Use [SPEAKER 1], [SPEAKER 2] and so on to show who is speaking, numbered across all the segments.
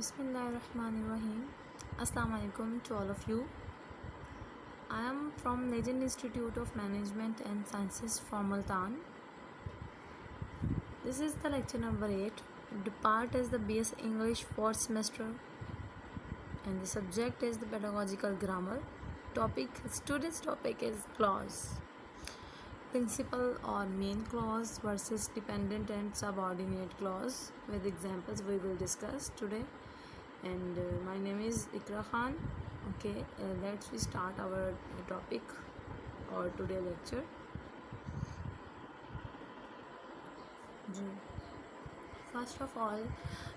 [SPEAKER 1] Bismillahirrahmanirrahim. Assalamu alaikum to all of you. I am from Legend Institute of Management and Sciences from Multan. This is the lecture number 8. The part is the BS English 4th semester and the subject is the pedagogical grammar. Student's topic is clause. Principal or main clause versus dependent and subordinate clause with examples we will discuss today. And my name is Ikra Khan. Okay, let's start our topic or today lecture. First of all,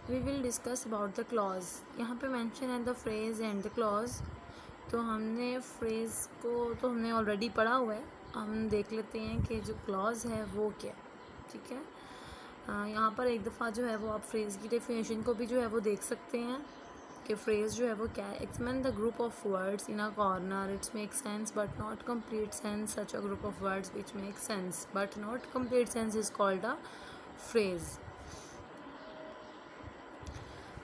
[SPEAKER 1] we will discuss about the clause. यहाँ पे mention है the phrase and the clause. तो हमने phrase को तो हमने already पढ़ा हुआ है. हम देख लेते हैं कि जो clause है वो क्या है. ठीक है, यहाँ पर एक दफ़ा जो है वो आप फ्रेज़ की डेफिनेशन को भी जो है वो देख सकते हैं कि फ्रेज़ जो है वो क्या है. Example the group of words in a corner it's make sense but not complete sense. Such a group of words which make sense but not complete sense is called a phrase.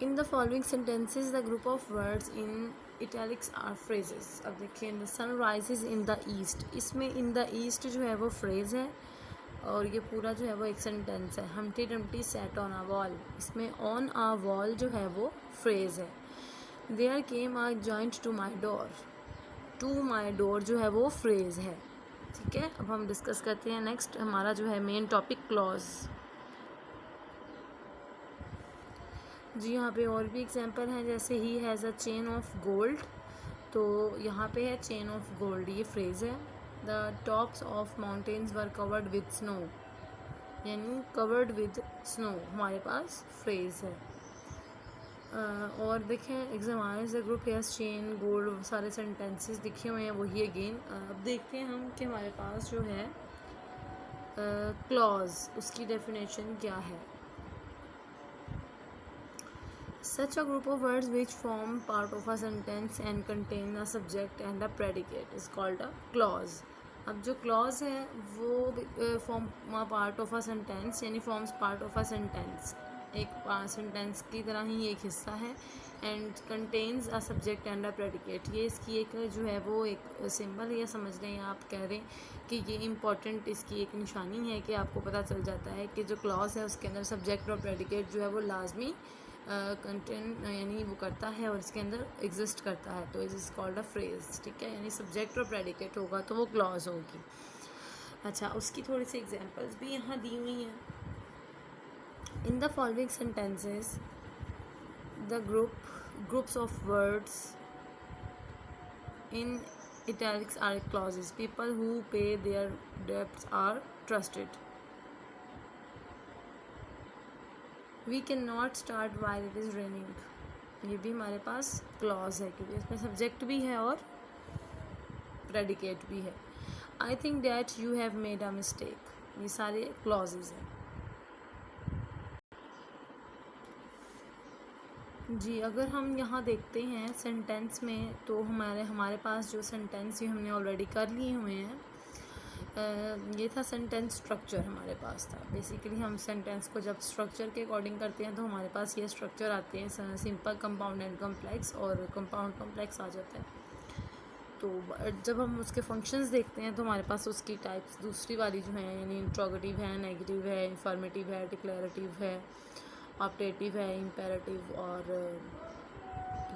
[SPEAKER 1] In the following sentences the group of words in italics are phrases. अब देखिए, the sun rises in the east. इसमें in the east जो है वो phrase है और ये पूरा जो है वो एक सेंटेंस है. Humpty dumpty sat on a wall. इसमें ऑन आ वॉल जो है वो फ्रेज़ है. There came a giant to my door. To my door जो है वो फ्रेज़ है. ठीक है, अब हम डिस्कस करते हैं नेक्स्ट हमारा जो है मेन टॉपिक क्लॉज. जी, यहाँ पे और भी एग्जांपल हैं, जैसे he has a chain of gold. तो यहाँ पे है चेन ऑफ गोल्ड, ये फ्रेज़ है. The tops of mountains were covered with snow, यानी कवर्ड विद स्नो हमारे पास फ्रेज़ है. और देखें examine the group has chain gold. सारे सेंटेंसेस दिखे हुए हैं वही अगेन. अब देखते हैं हम कि हमारे पास जो है क्लॉज उसकी डेफिनेशन क्या है. Such a group of words which form part of a sentence and contain a subject and a predicate is called a clause. अब जो clause है वो form part of a sentence, यानी forms part of a sentence. एक sentence की तरह ही एक हिस्सा है and contains a subject and a predicate. ये इसकी एक जो है वो एक सिंबल है, समझ रहे हैं आप, कह रहे हैं कि ये इम्पॉर्टेंट इसकी एक निशानी है कि आपको पता चल जाता है कि जो clause है उसके अंदर subject और predicate जो है वो लाजमी कंटेंट यानी वो करता है और इसके अंदर एग्जिस्ट करता है. तो इज कॉल्ड अ फ्रेज. ठीक है, यानी सब्जेक्ट और प्रेडिकेट होगा तो वो क्लॉज होगी. अच्छा, उसकी थोड़ी सी एग्जांपल्स भी यहाँ दी हुई हैं. In the following sentences the groups of words in italics are clauses. People who pay their debts are trusted. We can not start while it is raining. ये भी हमारे पास क्लॉज है क्योंकि इसमें सब्जेक्ट भी है और प्रेडिकेट भी है. I think that you have made a mistake. ये सारे क्लॉजेज हैं. जी, अगर हम यहाँ देखते हैं सेंटेंस में तो हमारे पास जो सेंटेंस ये हमने ऑलरेडी कर लिए हुए हैं. ये था सेंटेंस स्ट्रक्चर हमारे पास था. बेसिकली हम सेंटेंस को जब स्ट्रक्चर के अकॉर्डिंग करते हैं तो हमारे पास ये स्ट्रक्चर आते हैं, सिंपल, कंपाउंड एंड कम्प्लेक्स. और कंपाउंड कम्प्लेक्स आ जाता है. तो जब हम उसके फंक्शंस देखते हैं तो हमारे पास उसकी टाइप्स दूसरी वाली जो है, यानी इंट्रोगेटिव है, नेगेटिव है, इंफॉर्मेटिव है, डिक्लेरेटिव है, ऑप्टेटिव है, इम्पेरेटिव, और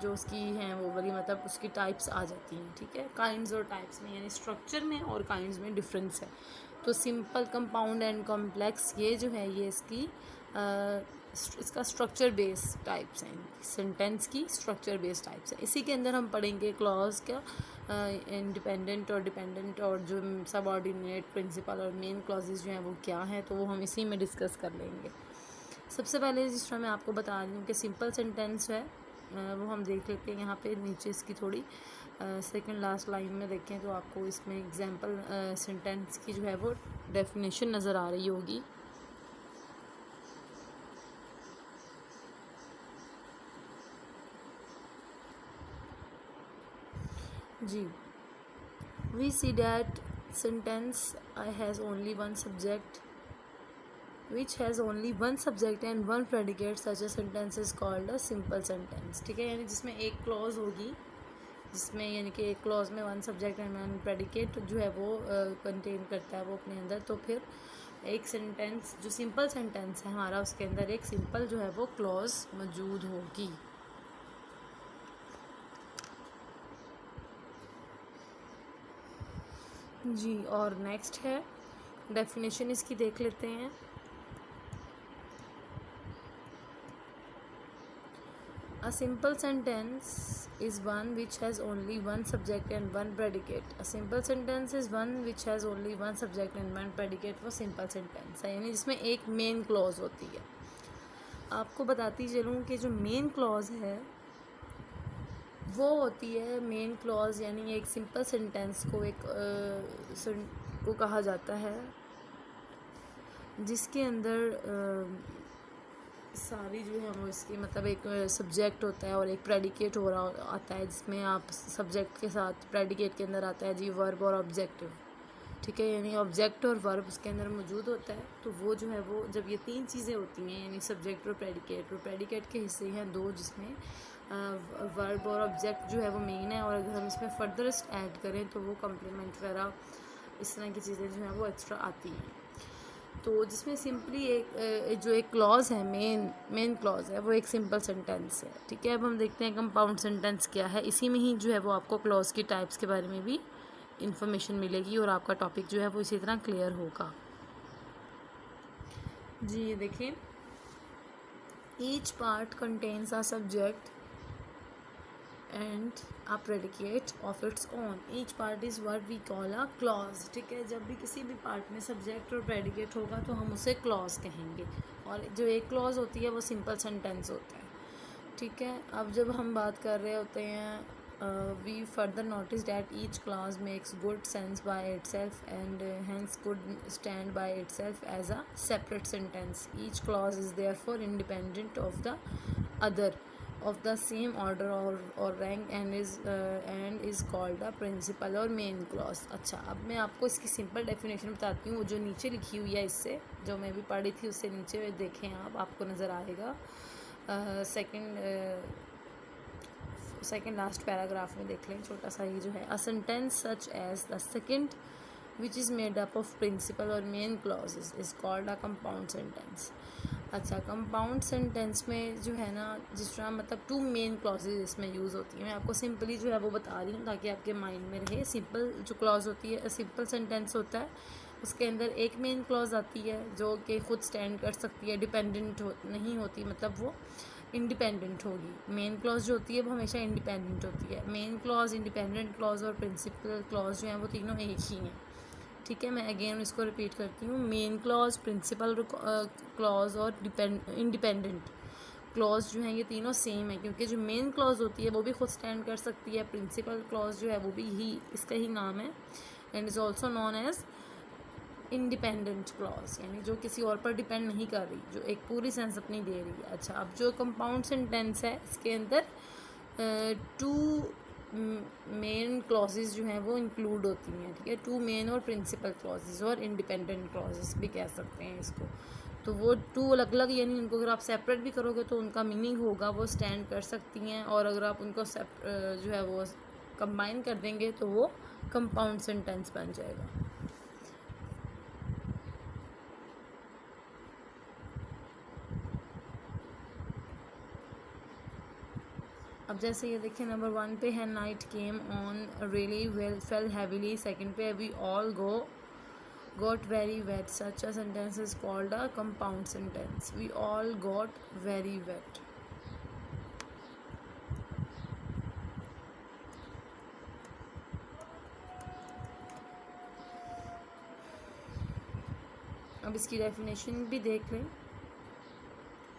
[SPEAKER 1] जो उसकी हैं वो वाली मतलब उसकी टाइप्स आ जाती हैं. ठीक है, काइंड्स और टाइप्स में, यानी स्ट्रक्चर में और काइंड्स में डिफरेंस है. तो सिंपल, कंपाउंड एंड कॉम्प्लेक्स ये जो है ये इसका स्ट्रक्चर बेस्ड टाइप्स हैं. सेंटेंस की स्ट्रक्चर बेस्ड टाइप्स हैं. इसी के अंदर हम पढ़ेंगे क्लॉज का इंडिपेंडेंट और डिपेंडेंट और जो सबऑर्डिनेट, प्रिंसिपल और मेन क्लॉजेज जो हैं वो क्या हैं, तो वो हम इसी में डिस्कस कर लेंगे. सबसे पहले जिस तरह मैं आपको बता रही हूँ कि सिंपल सेंटेंस है वो हम देख लेते हैं. यहाँ पे नीचे इसकी थोड़ी सेकंड लास्ट लाइन में देखें तो आपको इसमें एग्जांपल सेंटेंस की जो है वो डेफिनेशन नज़र आ रही होगी. जी, we see that sentence has only one subject. which has only one subject and one predicate, such a sentence is called a simple sentence. ठीक है, यानी जिसमें एक क्लॉज होगी, जिसमें यानी कि एक क्लॉज में one subject and one predicate जो है वो कंटेन करता है वो अपने अंदर, तो फिर एक सेंटेंस जो सिंपल सेंटेंस है हमारा, उसके अंदर एक सिंपल जो है वो क्लॉज मौजूद होगी. जी, और नेक्स्ट है डेफिनेशन, इसकी देख लेते हैं. A simple sentence is one which has only one subject and one predicate. A simple sentence is one which has only one subject and one predicate. वो simple sentence है, यानी जिसमें एक मेन क्लॉज होती है. आपको बताती चलूँ कि जो मेन क्लॉज है वो होती है मेन क्लॉज, यानी एक सिंपल सेंटेंस को एक को कहा जाता है जिसके अंदर सारी जो है वो इसकी मतलब एक सब्जेक्ट होता है और एक प्रेडिकेट हो रहा आता है, जिसमें आप सब्जेक्ट के साथ प्रेडिकेट के अंदर आता है जी वर्ब और ऑब्जेक्टिव. ठीक है, यानी ऑब्जेक्ट और वर्ब उसके अंदर मौजूद होता है. तो वो जो है वो जब ये तीन चीज़ें होती हैं, यानी सब्जेक्ट और प्रेडिकेट के हिस्से हैं दो, जिसमें वर्ब और ऑब्जेक्ट जो है वो मेन है, और अगर हम इसमें फर्दरस्ट ऐड करें तो वो कम्प्लीमेंट वगैरह इस तरह की चीज़ें जो हैं वो एक्स्ट्रा आती हैं. तो जिसमें सिंपली एक जो एक क्लॉज है मेन क्लॉज है वो एक सिंपल सेंटेंस है. ठीक है, अब हम देखते हैं कंपाउंड सेंटेंस क्या है. इसी में ही जो है वो आपको क्लॉज की टाइप्स के बारे में भी इंफॉर्मेशन मिलेगी और आपका टॉपिक जो है वो इसी तरह क्लियर होगा. जी, ये देखें, each part contains a subject and a predicate of its own. Each part is what we call a clause. ठीक है, जब भी किसी भी पार्ट में सब्जेक्ट और प्रेडिकेट होगा तो हम उसे क्लॉज कहेंगे, और जो एक क्लॉज होती है वो सिंपल सेंटेंस होता है. ठीक है, अब जब हम बात कर रहे होते हैं we further notice that each clause makes good sense by itself and hence could stand by itself as a separate sentence. Each clause is therefore independent of the other of the same order or rank and is called a principal और main clause. अच्छा, अब मैं आपको इसकी simple definition बताती हूँ, वो जो नीचे लिखी हुई है, इससे जो मैं भी पढ़ी थी उससे नीचे देखें आपको नज़र आएगा. सेकेंड लास्ट पैराग्राफ में देख लें, छोटा सा ही जो है, a sentence such as the second which is made up of principal और main clauses is called a compound sentence. अच्छा, कंपाउंड सेंटेंस में जो है ना, जिस तरह मतलब टू मेन क्लॉजेज इसमें यूज़ होती हैं. मैं आपको सिंपली जो है वो बता रही हूँ ताकि आपके माइंड में रहे. सिंपल जो क्लॉज होती है, सिंपल सेंटेंस होता है, उसके अंदर एक मेन क्लॉज आती है जो कि खुद स्टैंड कर सकती है, डिपेंडेंट नहीं होती, मतलब वो इंडिपेंडेंट होगी. मेन क्लॉज जो होती है वो हमेशा इंडिपेंडेंट होती है. मेन क्लॉज, इंडिपेंडेंट क्लॉज और प्रिंसिपल क्लॉज जो हैं वो तीनों एक ही हैं. ठीक है, मैं अगेन इसको रिपीट करती हूँ. मेन क्लॉज, प्रिंसिपल क्लॉज और इंडिपेंडेंट क्लॉज जो हैं ये तीनों सेम है, क्योंकि जो मेन क्लॉज होती है वो भी खुद स्टैंड कर सकती है. प्रिंसिपल क्लॉज जो है वो भी इसका ही नाम है and is also known as independent clause, यानी जो किसी और पर डिपेंड नहीं कर रही, जो एक पूरी सेंस अपनी दे रही है. अच्छा, अब जो कंपाउंड सेंटेंस है इसके अंदर टू मेन क्लॉजेज जो हैं वो इंक्लूड होती हैं. ठीक है, टू मेन और प्रिंसिपल क्लॉजेज और इंडिपेंडेंट क्लॉजेज भी कह सकते हैं इसको. तो वो टू अलग अलग, यानी उनको अगर आप सेपरेट भी करोगे तो उनका मीनिंग होगा वो स्टैंड कर सकती हैं, और अगर आप उनको जो है वो कंबाइन कर देंगे तो वो कंपाउंड सेंटेंस बन जाएगा. अब जैसे ये देखिए, नंबर 1 पे है night came on really well fell heavily. Second पे we all got very wet. Such a sentence is called a compound sentence. We all got very wet. अब इसकी डेफिनेशन भी देख लें.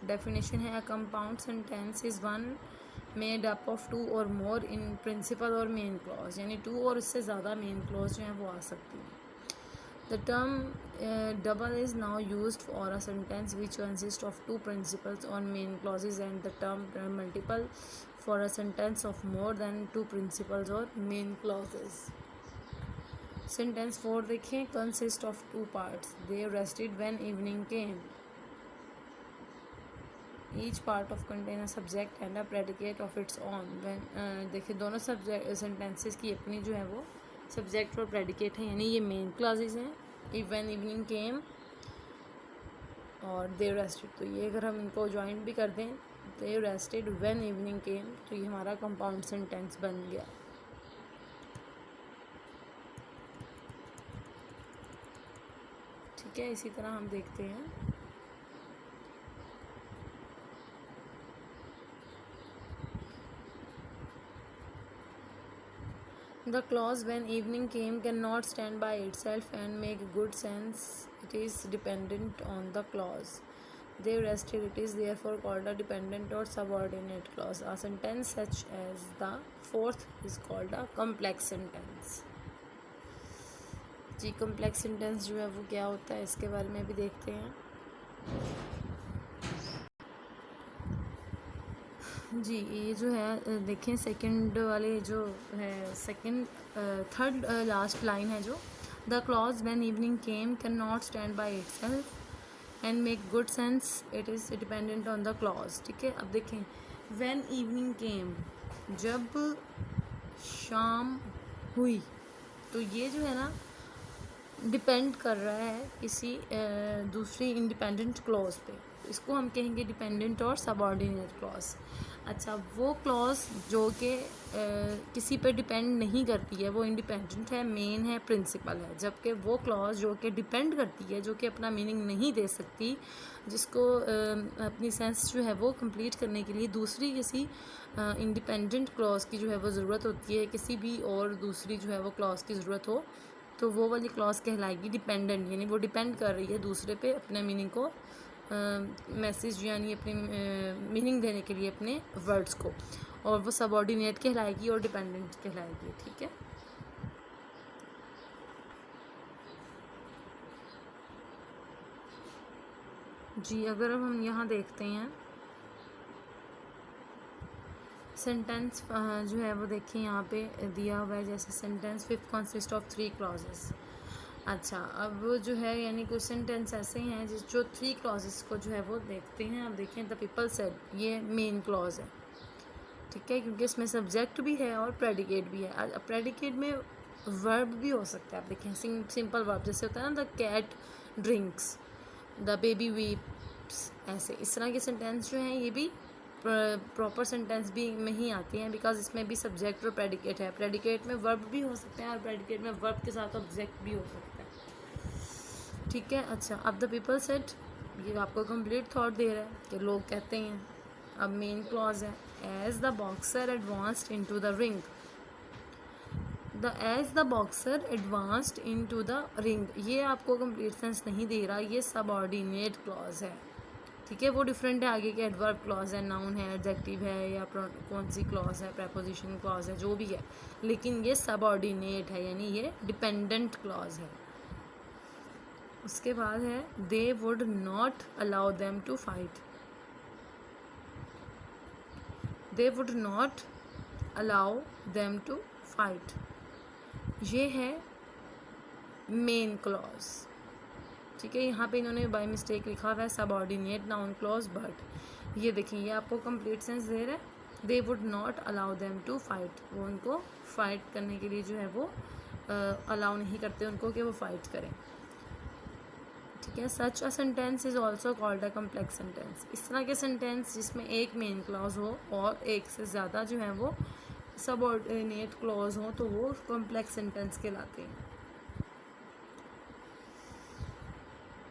[SPEAKER 1] डेफिनेशन है, a compound sentence is one made up of two or more in principal और main clause, यानी to और उससे ज़्यादा मेन क्लॉज जो हैं वो आ सकती हैं. The term double is now used for a sentence which consists of two principals or main clauses, and the term multiple for a sentence of more than two principals or main clauses. Sentence 4 देखें, consist of two parts. They rested when evening came. Each part of contain a subject and a predicate of its on. When देखिए दोनों subject sentences की अपनी जो है वो subject और predicate है, यानी ये मेन क्लॉजेज हैं। व्हेन इवनिंग केम और दे रेस्टेड, तो ये अगर हम इनको ज्वाइन भी कर दें, दे रेस्टेड व्हेन इवनिंग केम, तो ये हमारा कंपाउंड सेंटेंस बन गया। ठीक है, इसी तरह हम देखते हैं the clause when evening came cannot stand by itself and make good sense. It is dependent on the clause. They rested. It is therefore called a dependent or subordinate clause. A sentence such as the fourth is called a complex sentence. Ji, complex sentence जो है वो क्या होता है इसके बारे में भी देखते हैं। जी, ये जो है देखें सेकंड वाले जो है थर्ड लास्ट लाइन है जो, the clause when evening came can not stand by itself and make good sense, it is dependent on the clause. ठीक है, अब देखें व्हेन इवनिंग केम, जब शाम हुई, तो ये जो है ना डिपेंड कर रहा है किसी दूसरी इंडिपेंडेंट क्लॉज पे, इसको हम कहेंगे डिपेंडेंट और सबऑर्डिनेट क्लॉज। अच्छा, वो क्लॉज जो कि किसी पे डिपेंड नहीं करती है वो इंडिपेंडेंट है, मेन है, प्रिंसिपल है, जबकि वो क्लॉज जो कि डिपेंड करती है, जो कि अपना मीनिंग नहीं दे सकती, जिसको अपनी सेंस जो है वो कंप्लीट करने के लिए दूसरी किसी इंडिपेंडेंट क्लॉज की जो है वो ज़रूरत होती है, किसी भी और दूसरी जो है वो क्लॉज की ज़रूरत हो, तो वो वाली क्लॉज कहलाएगी डिपेंडेंट, यानी वो डिपेंड कर रही है दूसरे पे अपने मीनिंग को मैसेज यानी अपनी मीनिंग देने के लिए अपने वर्ड्स को, और वो सबऑर्डिनेट कहलाएगी और डिपेंडेंट कहलाएगी। ठीक है, जी, अगर अब हम यहाँ देखते हैं सेंटेंस जो है वो देखिए यहाँ पे दिया हुआ है, जैसे sentence fifth consist of 3 clauses. अच्छा, अब जो है यानी कुछ सेंटेंस ऐसे हैं जो 3 क्लॉजेस को जो है वो देखते हैं। अब देखें द पीपल सेड, ये मेन क्लॉज है। ठीक है, क्योंकि इसमें सब्जेक्ट भी है और प्रेडिकेट भी है। अब प्रेडिकेट में वर्ब भी हो सकता है। आप देखें सिंपल वर्ब जैसे होता है ना, the cat drinks, the baby weeps, ऐसे इस तरह के सेंटेंस जो हैं ये भी प्रॉपर सेंटेंस भी में ही आती हैं, बिकॉज इसमें भी सब्जेक्ट और प्रेडिकेट है। प्रेडिकेट में वर्ब भी हो सकते हैं और प्रेडिकेट में वर्ब के साथ ऑब्जेक्ट भी हो सकता है। ठीक है, अच्छा, अब द पीपल सेड, ये आपको कंप्लीट थॉट दे रहा है कि लोग कहते हैं। अब मेन क्लॉज है, as the boxer advanced into the ring, as the boxer advanced into the ring, ये आपको कंप्लीट सेंस नहीं दे रहा, ये सबऑर्डिनेट क्लॉज है। ठीक है, वो डिफरेंट है आगे के एडवर्ब क्लॉज है, नाउन है, एडजेक्टिव है, या कौन सी क्लॉज है, प्रेपोजिशन क्लॉज है, जो भी है, लेकिन ये सबऑर्डिनेट है, यानी ये डिपेंडेंट क्लॉज है। उसके बाद है they would not allow them to fight, they would not allow them to fight, ये है मेन क्लॉज। ठीक है, यहाँ पे इन्होंने बाय मिस्टेक लिखा हुआ है सबऑर्डिनेट नाउन क्लॉज, बट ये देखिए ये आपको कंप्लीट सेंस दे रहा है। They would not allow them to fight, वो उनको फाइट करने के लिए जो है वो अलाउ नहीं करते उनको कि वो फाइट करें। ठीक है, such a sentence is also called a complex sentence, इस तरह के सेंटेंस जिसमें एक मेन क्लॉज हो और एक से ज़्यादा जो है वो सबऑर्डिनेट क्लॉज हो, तो वो कम्प्लेक्स सेंटेंस कहलाते हैं।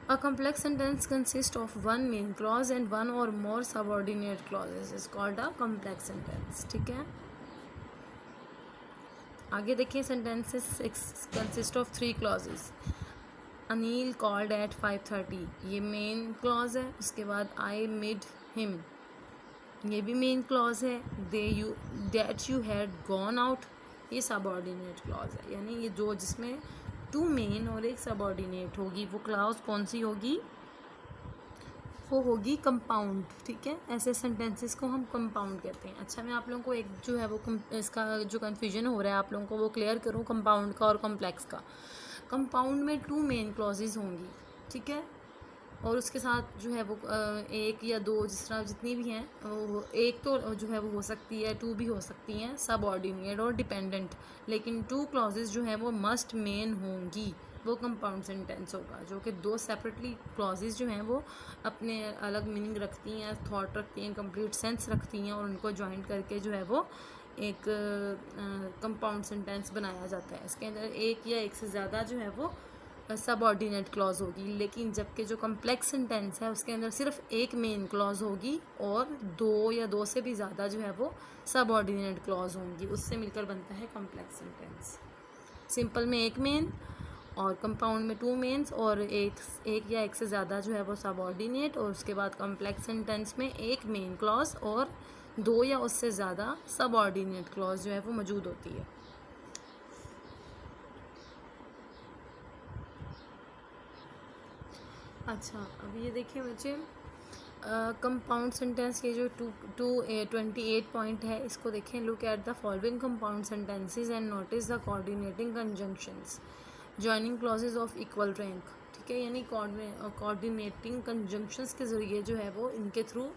[SPEAKER 1] A complex sentence consists of one main clause and one or more subordinate clauses is called a complex sentence। ठीक है, आगे देखिए sentences consist of 3 clauses। Anil called at 5:30, ये मेन क्लॉज है। उसके बाद I made him, ये भी मेन क्लॉज है। that you had gone out, ये सबऑर्डिनेट क्लॉज है, यानी ये जो जिसमें 2 मेन और एक सबऑर्डिनेट होगी, वो क्लॉज कौन सी होगी, वो होगी कंपाउंड। ठीक है, ऐसे सेंटेंसेस को हम कंपाउंड कहते हैं। अच्छा, मैं आप लोगों को एक जो है वो इसका जो कन्फ्यूजन हो रहा है आप लोगों को वो क्लियर करूँ, कंपाउंड का और कॉम्प्लेक्स का। कंपाउंड में 2 मेन क्लॉजेज होंगी। ठीक है, और उसके साथ जो है वो एक या दो, जिस तरह जितनी भी हैं वो एक तो जो है वो हो सकती है, टू भी हो सकती हैं, सबऑर्डिनेट और डिपेंडेंट, लेकिन टू क्लॉजेज जो है वो मस्ट मेन होंगी, वो कंपाउंड सेंटेंस होगा। जो कि दो सेपरेटली क्लॉजेज जो हैं वो अपने अलग मीनिंग रखती हैं, थॉट रखती हैं, कंप्लीट सेंस रखती हैं, और उनको ज्वाइन करके जो है वो एक कंपाउंड सेंटेंस बनाया जाता है। इसके अंदर एक या एक से ज़्यादा जो है वो सबऑर्डिनेट क्लॉज होगी, लेकिन जबकि जो कम्प्लेक्स सेंटेंस है उसके अंदर सिर्फ एक मेन क्लॉज होगी और दो या दो से भी ज़्यादा जो है वो सबऑर्डिनेट क्लॉज होंगी, उससे मिलकर बनता है कम्प्लेक्स सेंटेंस। सिंपल में एक मेन और कंपाउंड में टू मेन्स और एक या एक से ज़्यादा जो है वो सबऑर्डिनेट, और उसके बाद कम्प्लेक्स सेंटेंस में एक मेन क्लॉज और दो या उससे ज़्यादा सबऑर्डिनेट क्लॉज जो है वो मौजूद होती है। अच्छा, अब ये देखिए बच्चे, कंपाउंड सेंटेंस के जो 28 पॉइंट है इसको देखें। Look at the following compound sentences and notice the coordinating conjunctions joining clauses of equal rank. ठीक है, यानी कोऑर्डिनेटिंग कंजंक्शंस के ज़रिए जो है वो इनके थ्रू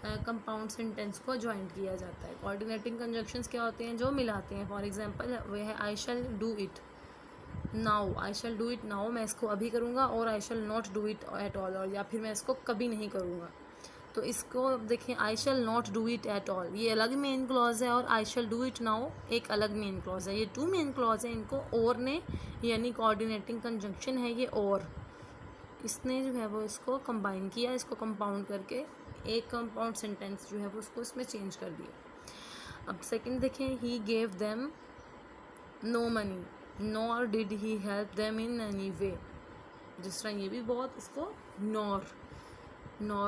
[SPEAKER 1] कंपाउंड सेंटेंस को ज्वाइंट किया जाता है। कोऑर्डिनेटिंग कंजंक्शंस क्या होते हैं? जो मिलाते हैं। फॉर एग्जांपल वह है I shall do it now, I shall do it now, मैं इसको अभी करूँगा, और I shall not do it at all, और या फिर मैं इसको कभी नहीं करूँगा। तो इसको देखें, I shall not do it at all ये अलग मेन क्लॉज है, और I shall do it now एक अलग मेन क्लॉज है। ये टू मेन क्लॉज है, इनको और ने यानी कोऑर्डिनेटिंग कंजंक्शन है ये, और इसने जो है वो इसको कंबाइन किया, इसको कंपाउंड करके एक कंपाउंड सेंटेंस जो है वो उसको इसमें चेंज कर दिया। अब सेकंड देखें, he gave them no money nor did he help them in any way. जिस तरह ये भी बहुत इसको नॉर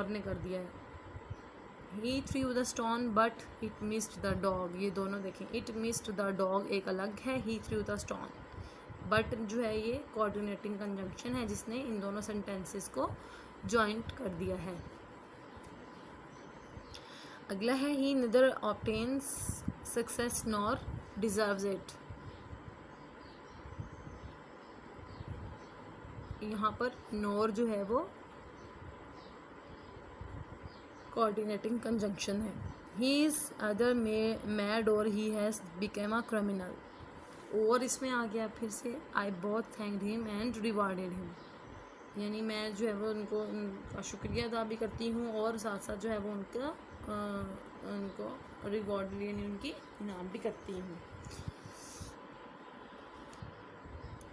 [SPEAKER 1] ने कर दिया है। He threw the stone but it missed the dog, ये दोनों देखें, इट मिस्ड द डॉग एक अलग है, he threw the stone, but जो है ये कोऑर्डिनेटिंग कंजंक्शन है जिसने इन दोनों सेंटेंसेस को जॉइंट कर दिया है। अगला है, he neither obtains success nor deserves it. यहाँ पर नॉर जो है वो कोऑर्डिनेटिंग कंजंक्शन है। ही इज़ अदर मैड और he has became a criminal, और इसमें आ गया फिर से I both thanked him and rewarded him, यानी मैं जो है वो उनका शुक्रिया अदा भी करती हूँ और साथ साथ जो है वो उनको रिवॉर्ड यानी उनकी इनाम भी करती हूँ।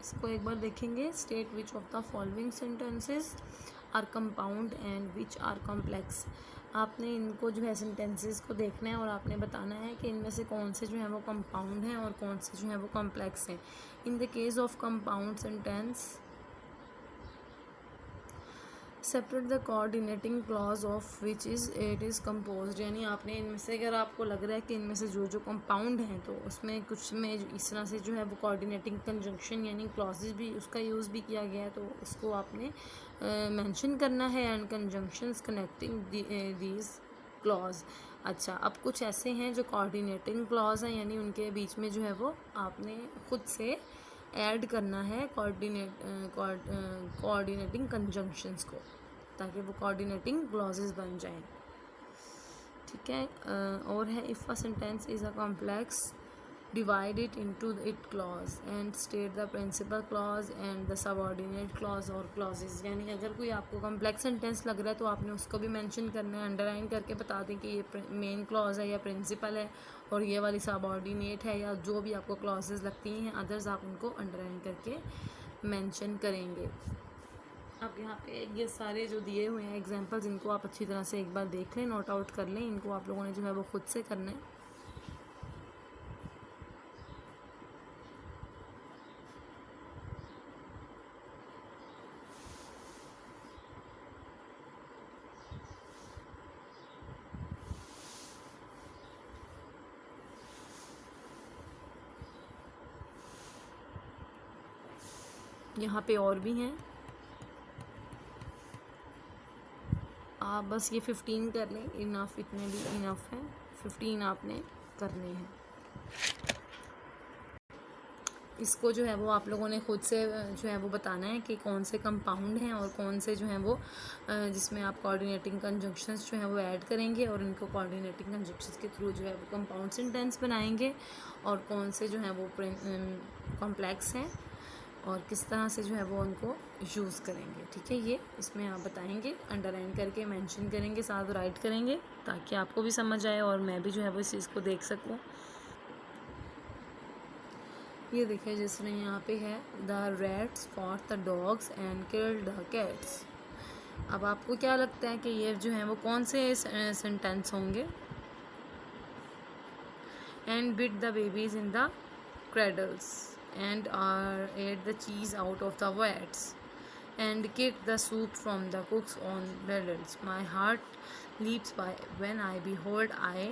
[SPEAKER 1] इसको एक बार देखेंगे। State which of the following sentences are compound and which are complex. आपने इनको जो है सेंटेंसेस को देखना है और आपने बताना है कि इनमें से कौन से जो है वो कंपाउंड हैं और कौन से जो है वो कॉम्प्लेक्स हैं। In the case of compound sentence separate the coordinating clause of which is it is composed, यानी आपने इनमें से अगर आपको लग रहा है कि इनमें से जो जो कंपाउंड हैं तो उसमें कुछ में इस तरह से जो है वो कोऑर्डिनेटिंग कंजंक्शन यानी क्लॉजेज भी उसका यूज़ भी किया गया है, तो उसको आपने मेंशन करना है and conjunctions connecting these clause. अच्छा, अब कुछ ऐसे हैं जो कोऑर्डिनेटिंग क्लॉज हैं, यानी उनके बीच में जो है वो आपने खुद से ऐड करना है कोऑर्डिनेटिंग कंजंक्शंस को, ताकि वो कोऑर्डिनेटिंग क्लॉजेस बन जाएं। ठीक है, और है if a sentence is a complex divide it into it clause and state the principal clause and the subordinate clause और क्लॉजेस, यानी अगर कोई आपको कॉम्प्लेक्स सेंटेंस लग रहा है तो आपने उसको भी मेंशन करना है, अंडरलाइन करके बता दें कि ये मेन क्लॉज है या प्रिंसिपल है और ये वाली सबऑर्डिनेट है, या जो भी आपको क्लॉजेस लगती हैं अदर्स आप उनको अंडरलाइन करके मेंशन करेंगे। अब यहाँ पे ये सारे जो दिए हुए हैं एग्जांपल्स, इनको आप अच्छी तरह से एक बार देख लें, नोट आउट कर लें, इनको आप लोगों ने जो है वो खुद से करना है। यहाँ पे और भी हैं, आप बस ये 15 कर लें, इनफ, इतने भी इनफ है, 15 आपने करने हैं। इसको जो है वो आप लोगों ने खुद से जो है वो बताना है कि कौन से कंपाउंड हैं और कौन से जो हैं वो जिसमें आप कोऑर्डिनेटिंग कंजंक्शंस जो हैं वो ऐड करेंगे और इनको कोऑर्डिनेटिंग कंजंक्शंस के थ्रू जो है वो कंपाउंड सेंटेंस बनाएंगे, और कौन से जो हैं वो कॉम्प्लेक्स हैं और किस तरह से जो है वो उनको यूज़ करेंगे। ठीक है, ये इसमें आप बताएंगे, अंडरलाइन करके मेंशन करेंगे, साथ राइट करेंगे ताकि आपको भी समझ आए और मैं भी जो है वो इस चीज़ को देख सकूं। ये देखिए जिसने यहाँ पे है the rats fought the dogs and killed the cats. अब आपको क्या लगता है कि ये जो है वो कौन से सेंटेंस होंगे? And bit the babies in the cradles and ate the cheese out of the vats and kicked the soup from the cook's own ladles. My heart leaps by when I behold a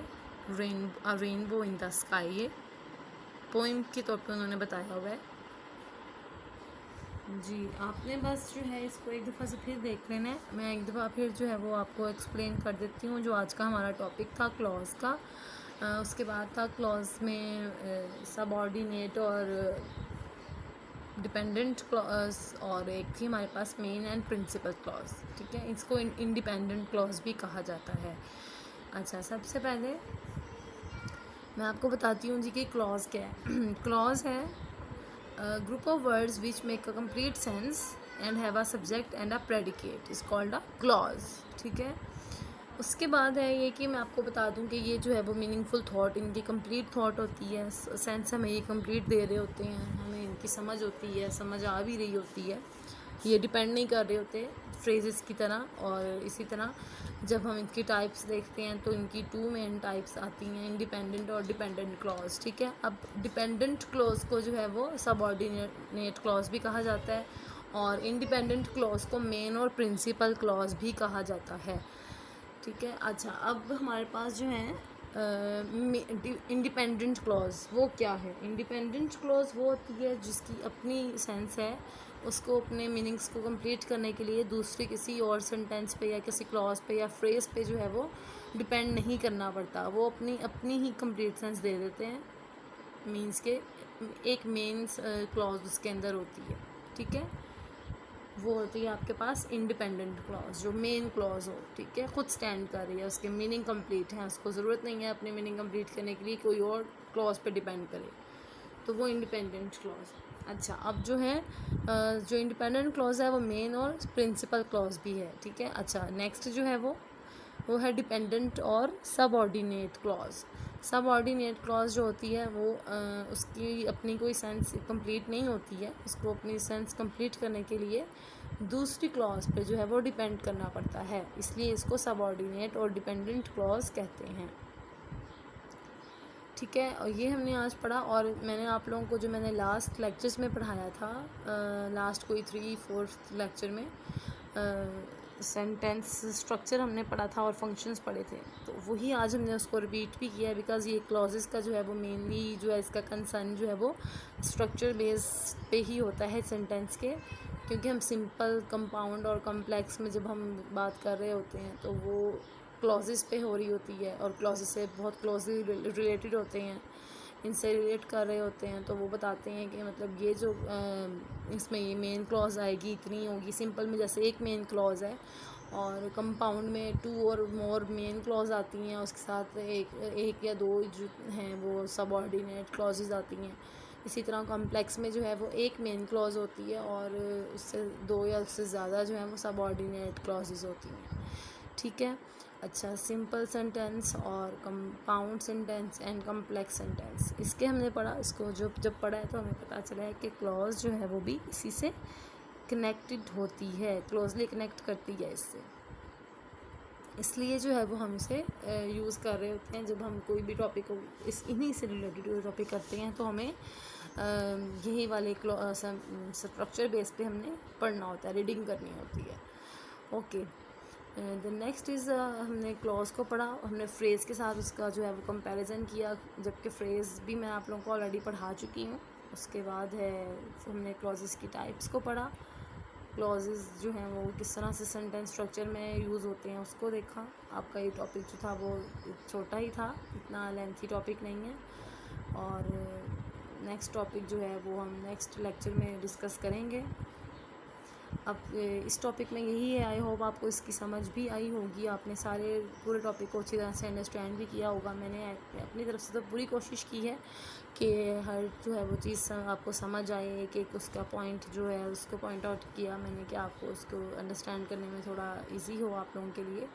[SPEAKER 1] rainbow in the sky. ये poem के तौर पे उन्होंने बताया हुआ है जी। आपने बस जो है इसको एक दफ़ा से फिर देख लेना है। मैं एक दफ़ा फिर जो है वो आपको एक्सप्लेन कर देती हूँ जो आज का हमारा टॉपिक था क्लॉज का। उसके बाद था क्लॉज में सबऑर्डिनेट और डिपेंडेंट क्लॉज, और एक थी हमारे पास मेन एंड प्रिंसिपल क्लॉज। ठीक है, इसको इंडिपेंडेंट क्लॉज भी कहा जाता है। अच्छा, सबसे पहले मैं आपको बताती हूँ जी कि क्लॉज क्या है। क्लॉज है group of words which make a complete sense and have a subject and a predicate is called a clause. ठीक है, उसके बाद है ये कि मैं आपको बता दूं कि ये जो है वो मीनिंगफुल थॉट, इनकी कंप्लीट थॉट होती है, सेंस हमें ये कंप्लीट दे रहे होते हैं, हमें इनकी समझ होती है, समझ आ भी रही होती है, ये डिपेंड नहीं कर रहे होते फ्रेजेस की तरह। और इसी तरह जब हम इनकी टाइप्स देखते हैं तो इनकी 2 मेन टाइप्स आती हैं, इंडिपेंडेंट और डिपेंडेंट क्लॉज। ठीक है, अब डिपेंडेंट क्लॉज को जो है वो सबऑर्डिनेट क्लॉज भी कहा जाता है और इंडिपेंडेंट क्लॉज को मेन और प्रिंसिपल क्लॉज भी कहा जाता है। ठीक है, अच्छा अब हमारे पास जो है इंडिपेंडेंट क्लॉज वो क्या है? इंडिपेंडेंट क्लॉज वो होती है जिसकी अपनी सेंस है, उसको अपने मीनिंग्स को कंप्लीट करने के लिए दूसरे किसी और सेंटेंस पे या किसी क्लॉज पे या फ्रेज पे जो है वो डिपेंड नहीं करना पड़ता, वो अपनी अपनी ही कंप्लीट सेंस दे देते हैं। मीन्स के एक मेन क्लॉज उसके अंदर होती है। ठीक है, वो होती है आपके पास इंडिपेंडेंट क्लॉज, जो मेन क्लॉज हो। ठीक है, खुद स्टैंड कर रही है, उसके मीनिंग कंप्लीट है, उसको ज़रूरत नहीं है अपनी मीनिंग कंप्लीट करने के लिए कोई और क्लॉज पे डिपेंड करे, तो वो इंडिपेंडेंट क्लॉज। अच्छा, अब जो है जो इंडिपेंडेंट क्लॉज है वो मेन और प्रिंसिपल क्लॉज भी है। ठीक है, अच्छा नेक्स्ट जो है वो है डिपेंडेंट और सबऑर्डिनेट क्लॉज। सबऑर्डिनेट क्लॉज जो होती है वो उसकी अपनी कोई सेंस कंप्लीट नहीं होती है, उसको अपनी सेंस कंप्लीट करने के लिए दूसरी क्लॉज पे जो है वो डिपेंड करना पड़ता है, इसलिए इसको सबऑर्डिनेट और डिपेंडेंट क्लॉज कहते हैं। ठीक है, और ये हमने आज पढ़ा, और मैंने आप लोगों को जो मैंने लास्ट लेक्चर्स में पढ़ाया था, लास्ट कोई 3-4 लेक्चर में सेंटेंस स्ट्रक्चर हमने पढ़ा था और फंक्शंस पढ़े थे, तो वही आज हमने उसको रिपीट भी किया है, बिकॉज़ ये क्लॉजेस का जो है वो मेनली जो है इसका कंसर्न जो है वो स्ट्रक्चर बेस पे ही होता है सेंटेंस के, क्योंकि हम सिंपल, कंपाउंड और कम्प्लेक्स में जब हम बात कर रहे होते हैं तो वो क्लॉजेस पे हो रही होती है और क्लॉजेस से बहुत क्लोजली रिलेटेड होते हैं, इनसे रिलेट कर रहे होते हैं, तो वो बताते हैं कि मतलब ये जो इसमें ये मेन क्लॉज आएगी इतनी होगी। सिंपल में जैसे एक मेन क्लॉज है और कंपाउंड में 2 और मोर मेन क्लॉज आती हैं, उसके साथ एक या 2 जो हैं वो सबऑर्डिनेट क्लॉजेज आती हैं। इसी तरह कॉम्प्लेक्स में जो है वो एक मेन क्लॉज होती है और उससे 2 या उससे ज़्यादा जो है वो सबऑर्डिनेट क्लॉजेज होती हैं। ठीक है, अच्छा सिंपल सेंटेंस और compound sentence and complex sentence, इसके हमने पढ़ा। इसको जब पढ़ा है तो हमें पता चला है कि क्लॉज जो है वो भी इसी से कनेक्टेड होती है, क्लोजली कनेक्ट करती है इससे, इसलिए जो है वो हम इसे यूज़ कर रहे होते हैं जब हम कोई भी टॉपिक को इन्हीं से रिलेटेड कोई टॉपिक करते हैं, तो हमें यही वाले स्ट्रक्चर बेस पे हमने पढ़ना होता है, रीडिंग करनी होती है। ओके, द नेक्स्ट इज़ हमने क्लॉज को पढ़ा, हमने फ्रेज़ के साथ उसका जो है वो कंपैरिजन किया, जबकि फ्रेज़ भी मैं आप लोगों को ऑलरेडी पढ़ा चुकी हूँ। उसके बाद है हमने क्लॉजेस की टाइप्स को पढ़ा, क्लॉजेस जो हैं वो किस तरह से सेंटेंस स्ट्रक्चर में यूज़ होते हैं उसको देखा। आपका ये टॉपिक जो था वो छोटा ही था, इतना लेंथी टॉपिक नहीं है। और नेक्स्ट टॉपिक जो है वो हम नेक्स्ट लेक्चर में डिस्कस करेंगे। अब इस टॉपिक में यही है, आई होप आपको इसकी समझ भी आई होगी, आपने सारे पूरे टॉपिक को अच्छी तरह से अंडरस्टैंड भी किया होगा। मैंने अपनी तरफ से तो पूरी कोशिश की है कि हर जो है वो चीज़ आपको समझ आए, एक उसका पॉइंट जो है उसको पॉइंट आउट किया मैंने कि आपको उसको अंडरस्टैंड करने में थोड़ा इजी हो आप लोगों के लिए।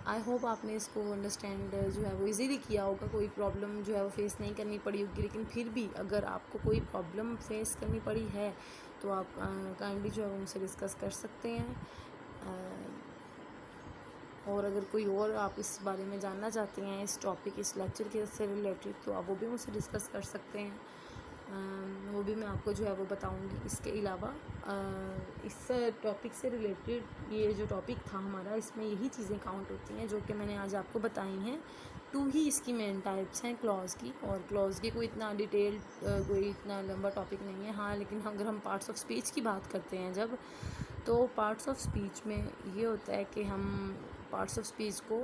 [SPEAKER 1] आई होप आपने इसको अंडरस्टैंड जो है वो इजीली किया होगा, कोई प्रॉब्लम जो है वो फेस नहीं करनी पड़ी होगी। लेकिन फिर भी अगर आपको कोई प्रॉब्लम फेस करनी पड़ी है तो आप काइंडली जो है वो मुझसे डिस्कस कर सकते हैं। और अगर कोई और आप इस बारे में जानना चाहते हैं, इस टॉपिक इस लेक्चर के से रिलेटेड, तो आप वो भी मुझसे डिस्कस कर सकते हैं। वो भी मैं आपको जो है वो बताऊंगी। इसके अलावा इस टॉपिक से रिलेटेड ये जो टॉपिक था हमारा, इसमें यही चीज़ें काउंट होती हैं जो कि मैंने आज आपको बताई हैं। 2 ही इसकी मेन टाइप्स हैं क्लॉज की, और क्लॉज की कोई इतना डिटेल्ड कोई इतना लंबा टॉपिक नहीं है। हाँ, लेकिन अगर हम पार्ट्स ऑफ स्पीच की बात करते हैं जब, तो पार्ट्स ऑफ स्पीच में ये होता है कि हम पार्ट्स ऑफ स्पीच को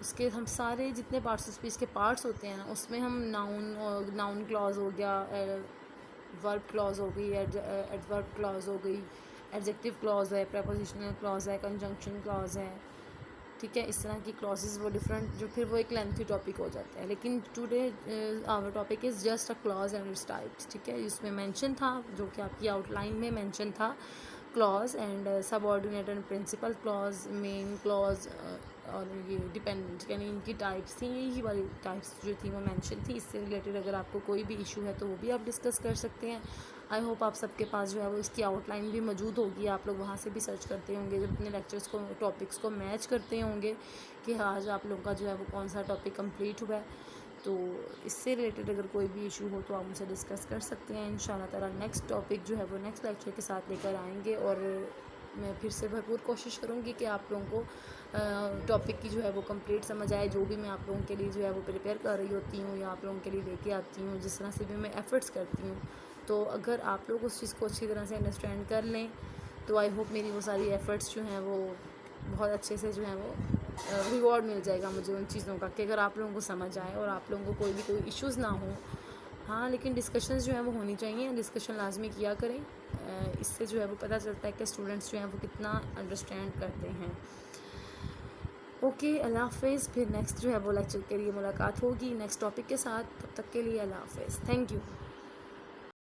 [SPEAKER 1] उसके हम सारे जितने पार्ट्स ऑफ स्पीच के पार्ट्स होते हैं ना, उसमें हम नाउन क्लॉज हो गया, वर्ब क्लॉज हो गई, एडवर्ब क्लॉज हो गई, एडजेक्टिव क्लॉज है, प्रपोजिशनल क्लॉज है, कंजंक्शन क्लॉज है, ठीक है। इस तरह की क्लॉजेस वो डिफरेंट, जो फिर वो एक लेंथी टॉपिक हो जाता है। लेकिन today our topic is just a clause and it's types, ठीक है। इसमें मेंशन था, जो कि आपकी आउटलाइन में मेंशन था, clause and subordinate and principal clause, main clause और ये डिपेंडेंट, यानी इनकी टाइप्स थी। यही वाली टाइप्स जो थी वो मेंशन थी। इससे रिलेटेड अगर आपको कोई भी इशू है तो वो भी आप डिस्कस कर सकते हैं। आई होप आप सबके पास जो है वो इसकी आउटलाइन भी मौजूद होगी, आप लोग वहाँ से भी सर्च करते होंगे, जब अपने लेक्चर्स को टॉपिक्स को मैच करते होंगे कि आज आप लोगों का जो है वो कौन सा टॉपिक कंप्लीट हुआ है। तो इससे रिलेटेड अगर कोई भी इशू हो तो आप मुझसे डिस्कस कर सकते हैं। इंशाल्लाह ताला नेक्स्ट टॉपिक जो है वो नेक्स्ट लेक्चर के साथ लेकर आएंगे, और मैं फिर से भरपूर कोशिश करूँगी कि आप लोगों को टॉपिक की जो है वो कंप्लीट समझ आए। जो भी मैं आप लोगों के लिए जो है वो प्रिपेयर कर रही होती हूँ या आप लोगों के लिए लेके आती हूँ, जिस तरह से भी मैं एफ़र्ट्स करती हूँ, तो अगर आप लोग उस चीज़ को अच्छी तरह से अंडरस्टैंड कर लें तो आई होप मेरी वो सारी एफ़र्ट्स जो हैं वो बहुत अच्छे से जो है वो रिवॉर्ड मिल जाएगा मुझे उन चीज़ों का, कि अगर आप लोगों को समझ आए और आप लोगों को कोई इश्यूज़ ना हो। हाँ, लेकिन डिस्कशंस जो है वो होनी चाहिए, डिस्कशन लाजमी किया करें। इससे जो है वो पता चलता है कि स्टूडेंट्स जो हैं वो कितना अंडरस्टैंड करते हैं। ओके, अल्लाह हाफ़िज़। फिर नेक्स्ट जो है वो लेक्चर के लिए मुलाकात होगी नेक्स्ट टॉपिक के साथ। तब तक के लिए अल्लाह हाफ़िज़, थैंक यू।